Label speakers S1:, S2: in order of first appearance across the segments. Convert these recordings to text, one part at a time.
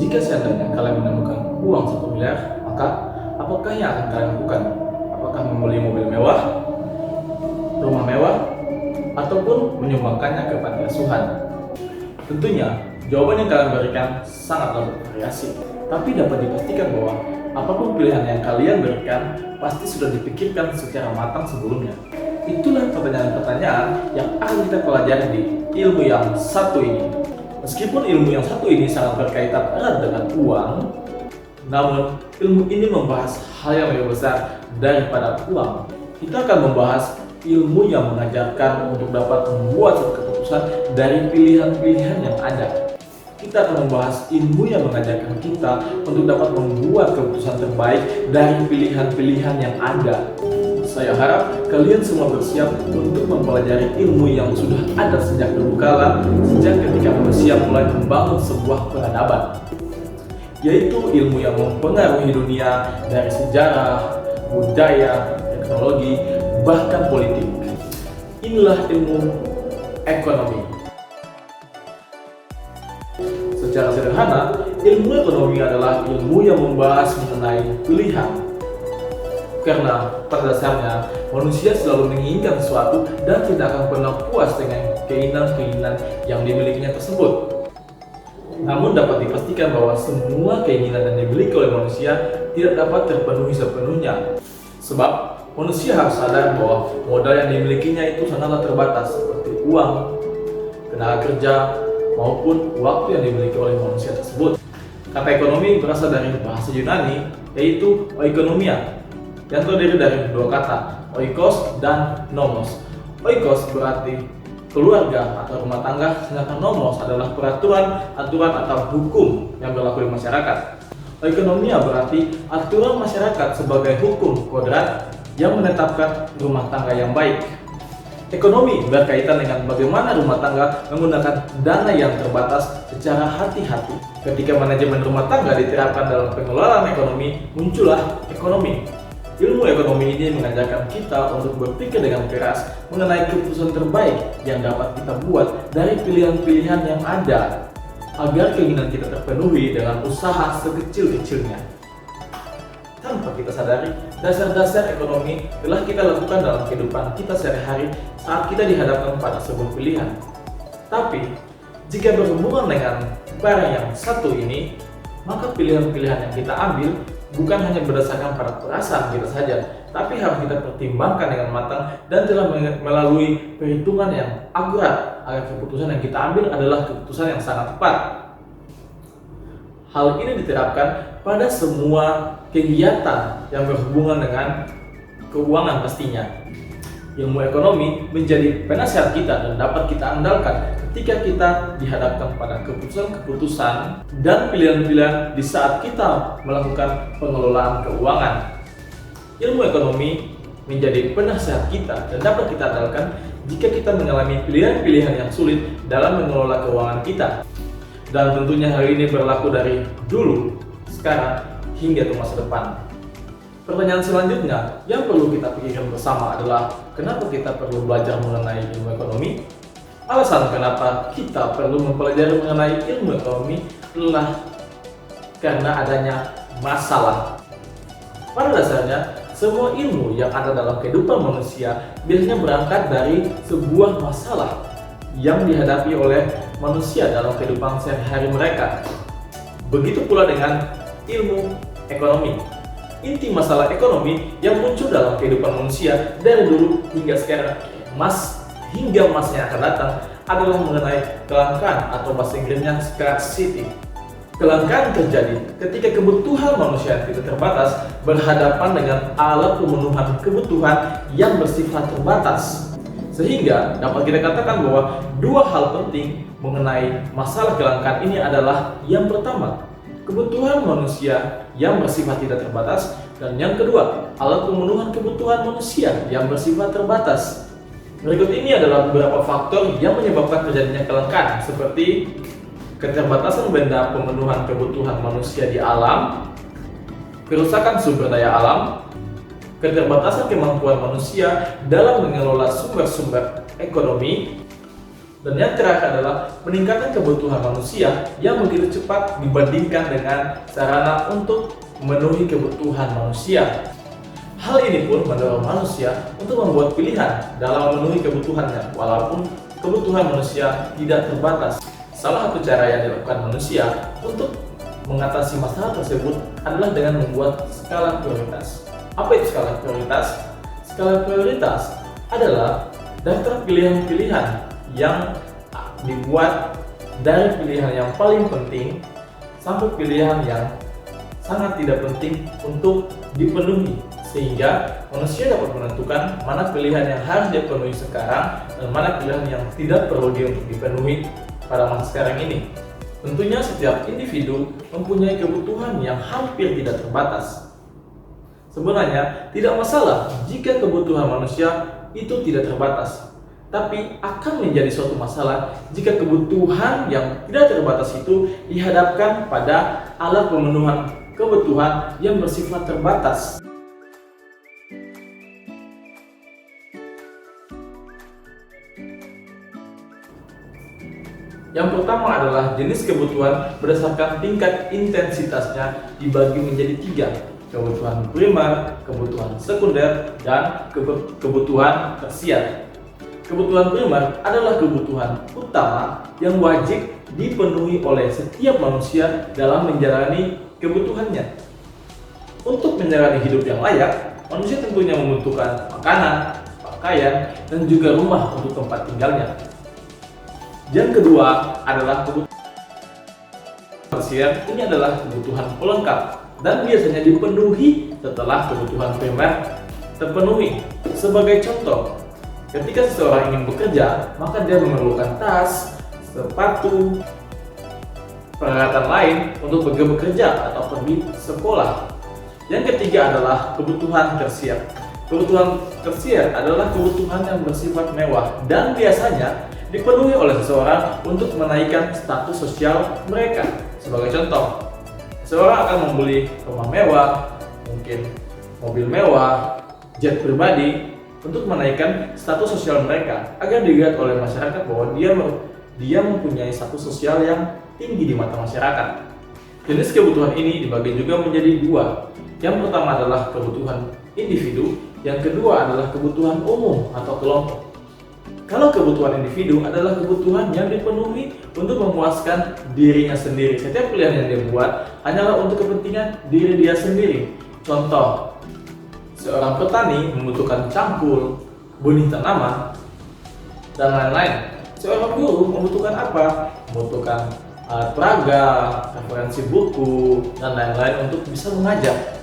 S1: Jika seandainya kalian menemukan uang 1 miliar, maka apakah yang akan kalian lakukan? Apakah membeli mobil mewah, rumah mewah, ataupun menyumbangkannya ke panti asuhan? Tentunya, jawaban yang kalian berikan sangatlah bervariasi. Tapi dapat dipastikan bahwa apapun pilihan yang kalian berikan, pasti sudah dipikirkan secara matang sebelumnya. Itulah pertanyaan-pertanyaan yang akan kita pelajari di ilmu yang satu ini. Meskipun ilmu yang satu ini sangat berkaitan erat dengan uang, namun ilmu ini membahas hal yang lebih besar daripada uang. Kita akan membahas ilmu yang mengajarkan untuk dapat membuat suatu keputusan dari pilihan-pilihan yang ada. Kita akan membahas ilmu yang mengajarkan kita untuk dapat membuat keputusan terbaik dari pilihan-pilihan yang ada. Saya harap kalian semua bersiap untuk mempelajari ilmu yang sudah ada sejak dulu kala, sejak ketika manusia mulai membangun sebuah peradaban, yaitu ilmu yang mempengaruhi dunia dari sejarah, budaya, teknologi, bahkan politik. Inilah ilmu ekonomi. Secara sederhana, ilmu ekonomi adalah ilmu yang membahas mengenai pilihan. Karena pada dasarnya, manusia selalu menginginkan sesuatu dan tidak akan pernah puas dengan keinginan-keinginan yang dimilikinya tersebut. Namun dapat dipastikan bahwa semua keinginan yang dimiliki oleh manusia tidak dapat terpenuhi sepenuhnya. Sebab manusia harus sadar bahwa modal yang dimilikinya itu sangatlah terbatas, seperti uang, tenaga kerja, maupun waktu yang dimiliki oleh manusia tersebut. Kata ekonomi berasal dari bahasa Yunani, yaitu oikonomia, yang terdiri dari dua kata, oikos dan nomos. Oikos berarti keluarga atau rumah tangga, sedangkan nomos adalah peraturan, aturan atau hukum yang berlaku di masyarakat. Oikonomia berarti aturan masyarakat sebagai hukum kodrat yang menetapkan rumah tangga yang baik. Ekonomi berkaitan dengan bagaimana rumah tangga menggunakan dana yang terbatas secara hati-hati. Ketika manajemen rumah tangga diterapkan dalam pengelolaan ekonomi, muncullah ekonomi. Ilmu ekonomi ini mengajarkan kita untuk berpikir dengan keras mengenai keputusan terbaik yang dapat kita buat dari pilihan-pilihan yang ada, agar keinginan kita terpenuhi dengan usaha sekecil-kecilnya. Tanpa kita sadari, dasar-dasar ekonomi telah kita lakukan dalam kehidupan kita sehari-hari saat kita dihadapkan pada sebuah pilihan. Tapi, jika berhubungan dengan barang yang satu ini, maka pilihan-pilihan yang kita ambil bukan hanya berdasarkan pada perasaan kita saja, tapi harus kita pertimbangkan dengan matang dan telah melalui perhitungan yang akurat agar keputusan yang kita ambil adalah keputusan yang sangat tepat. Hal ini diterapkan pada semua kegiatan yang berhubungan dengan keuangan pastinya. Ilmu ekonomi menjadi penasehat kita dan dapat kita andalkan ketika kita dihadapkan pada keputusan-keputusan dan pilihan-pilihan di saat kita melakukan pengelolaan keuangan. Ilmu ekonomi menjadi penasehat kita dan dapat kita andalkan jika kita mengalami pilihan-pilihan yang sulit dalam mengelola keuangan kita. Dan tentunya hal ini berlaku dari dulu, sekarang, hingga ke masa depan. Pertanyaan selanjutnya yang perlu kita pikirkan bersama adalah kenapa kita perlu belajar mengenai ilmu ekonomi? Alasan kenapa kita perlu mempelajari mengenai ilmu ekonomi adalah karena adanya masalah. Pada dasarnya, semua ilmu yang ada dalam kehidupan manusia biasanya berangkat dari sebuah masalah yang dihadapi oleh manusia dalam kehidupan sehari-hari mereka. Begitu pula dengan ilmu ekonomi. Inti masalah ekonomi yang muncul dalam kehidupan manusia dari dulu hingga sekarang, hingga masa yang akan datang adalah mengenai kelangkaan atau bahasa Inggrisnya scarcity. Kelangkaan terjadi ketika kebutuhan manusia yang tidak terbatas berhadapan dengan alat pemenuhan kebutuhan yang bersifat terbatas. Sehingga dapat kita katakan bahwa dua hal penting mengenai masalah kelangkaan ini adalah yang pertama, kebutuhan manusia yang bersifat tidak terbatas, dan yang kedua, alat pemenuhan kebutuhan manusia yang bersifat terbatas. Berikut ini adalah beberapa faktor yang menyebabkan terjadinya kelangkaan, seperti keterbatasan benda pemenuhan kebutuhan manusia di alam, kerusakan sumber daya alam, keterbatasan kemampuan manusia dalam mengelola sumber-sumber ekonomi, Dan yang terakhir adalah peningkatan kebutuhan manusia yang begitu cepat dibandingkan dengan sarana untuk memenuhi kebutuhan manusia. Hal ini pun mendorong manusia untuk membuat pilihan dalam memenuhi kebutuhannya, walaupun kebutuhan manusia tidak terbatas. Salah satu cara yang dilakukan manusia untuk mengatasi masalah tersebut adalah dengan membuat skala prioritas. Apa itu skala prioritas? Skala prioritas adalah daftar pilihan-pilihan yang dibuat dari pilihan yang paling penting sampai pilihan yang sangat tidak penting untuk dipenuhi, sehingga manusia dapat menentukan mana pilihan yang harus dipenuhi sekarang dan mana pilihan yang tidak perlu untuk dipenuhi pada masa sekarang ini. Tentunya setiap individu mempunyai kebutuhan yang hampir tidak terbatas. Sebenarnya tidak masalah jika kebutuhan manusia itu tidak terbatas, tapi akan menjadi suatu masalah jika kebutuhan yang tidak terbatas itu dihadapkan pada alat pemenuhan kebutuhan yang bersifat terbatas. Yang pertama adalah jenis kebutuhan berdasarkan tingkat intensitasnya dibagi menjadi 3. Kebutuhan primer, kebutuhan sekunder, dan kebutuhan tersier. Kebutuhan primer adalah kebutuhan utama yang wajib dipenuhi oleh setiap manusia dalam menjalani kebutuhannya. Untuk menjalani hidup yang layak, manusia tentunya membutuhkan makanan, pakaian, dan juga rumah untuk tempat tinggalnya. Yang kedua adalah kebutuhan tersier. Ini adalah kebutuhan pelengkap dan biasanya dipenuhi setelah kebutuhan primer terpenuhi. Sebagai contoh, ketika seseorang ingin bekerja, maka dia memerlukan tas, sepatu, peralatan lain untuk pergi bekerja atau pergi sekolah. Yang ketiga adalah kebutuhan tersier. Kebutuhan tersier adalah kebutuhan yang bersifat mewah dan biasanya dipenuhi oleh seseorang untuk menaikkan status sosial mereka. Sebagai contoh, seseorang akan membeli rumah mewah, mungkin mobil mewah, jet pribadi untuk menaikkan status sosial mereka agar dilihat oleh masyarakat bahwa dia mempunyai status sosial yang tinggi di mata masyarakat. Jenis kebutuhan ini dibagi juga menjadi 2. Yang pertama adalah kebutuhan individu, yang kedua adalah kebutuhan umum atau kelompok. Kalau kebutuhan individu adalah kebutuhan yang dipenuhi untuk memuaskan dirinya sendiri. Setiap pilihan yang dia buat hanyalah untuk kepentingan diri dia sendiri. Contoh, seorang petani membutuhkan cangkul, benih tanaman, dan lain-lain. Seorang guru membutuhkan apa? Membutuhkan alat peraga, referensi buku, dan lain-lain untuk bisa mengajar.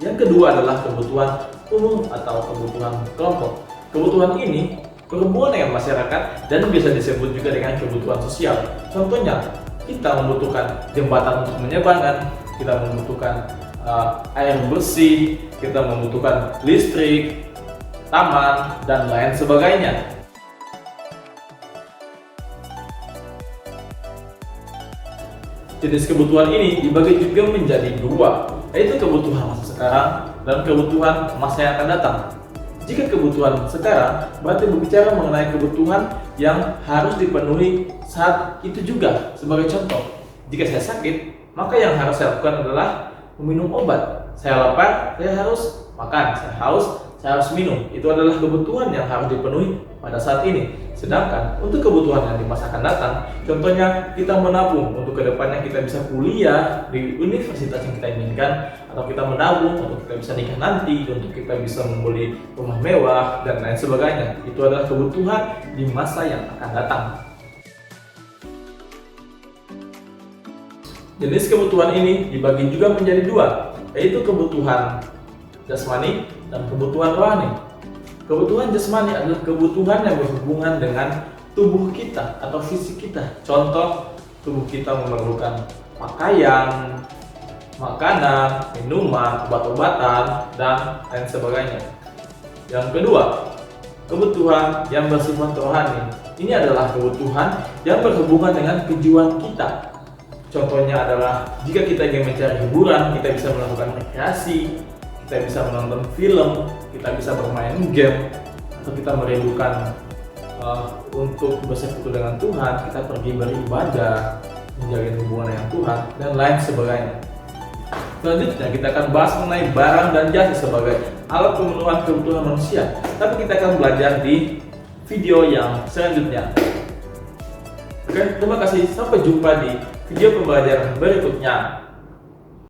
S1: Yang kedua adalah kebutuhan umum atau kebutuhan kelompok. Kebutuhan ini berhubungan dengan masyarakat dan bisa disebut juga dengan kebutuhan sosial. Contohnya, kita membutuhkan jembatan untuk menyeberangkan, kita membutuhkan air bersih, kita membutuhkan listrik, taman, dan lain sebagainya. Jenis kebutuhan ini dibagi juga menjadi 2, yaitu kebutuhan masa sekarang dan kebutuhan masa yang akan datang. Jika kebutuhan sekarang berarti berbicara mengenai kebutuhan yang harus dipenuhi saat itu juga. Sebagai contoh, jika saya sakit, maka yang harus saya lakukan adalah meminum obat. Saya lapar, saya harus makan. Saya haus, saya harus minum. Itu adalah kebutuhan yang harus dipenuhi pada saat ini. Sedangkan untuk kebutuhan yang di masa akan datang, contohnya kita menabung untuk kedepannya kita bisa kuliah di universitas yang kita inginkan, atau kita menabung untuk kita bisa nikah nanti, untuk kita bisa membeli rumah mewah, dan lain sebagainya. Itu adalah kebutuhan di masa yang akan datang. Jenis kebutuhan ini dibagi juga menjadi 2, yaitu kebutuhan jasmani dan kebutuhan rohani. Kebutuhan jasmani adalah kebutuhan yang berhubungan dengan tubuh kita atau fisik kita. Contoh, tubuh kita memerlukan pakaian, makanan, minuman, obat-obatan, dan lain sebagainya. Yang kedua, kebutuhan yang bersifat rohani. Ini adalah kebutuhan yang berhubungan dengan kejiwaan kita. Contohnya adalah jika kita ingin mencari hiburan, kita bisa melakukan rekreasi, kita bisa menonton film, kita bisa bermain game, atau kita merindukan untuk bersekutu dengan Tuhan, kita pergi beribadah, menjalin hubungan dengan Tuhan, dan lain sebagainya. Selanjutnya kita akan bahas mengenai barang dan jasa sebagai alat pemenuhan kebutuhan manusia. Tapi kita akan belajar di video yang selanjutnya. Oke, terima kasih. Sampai jumpa di video pembelajaran berikutnya.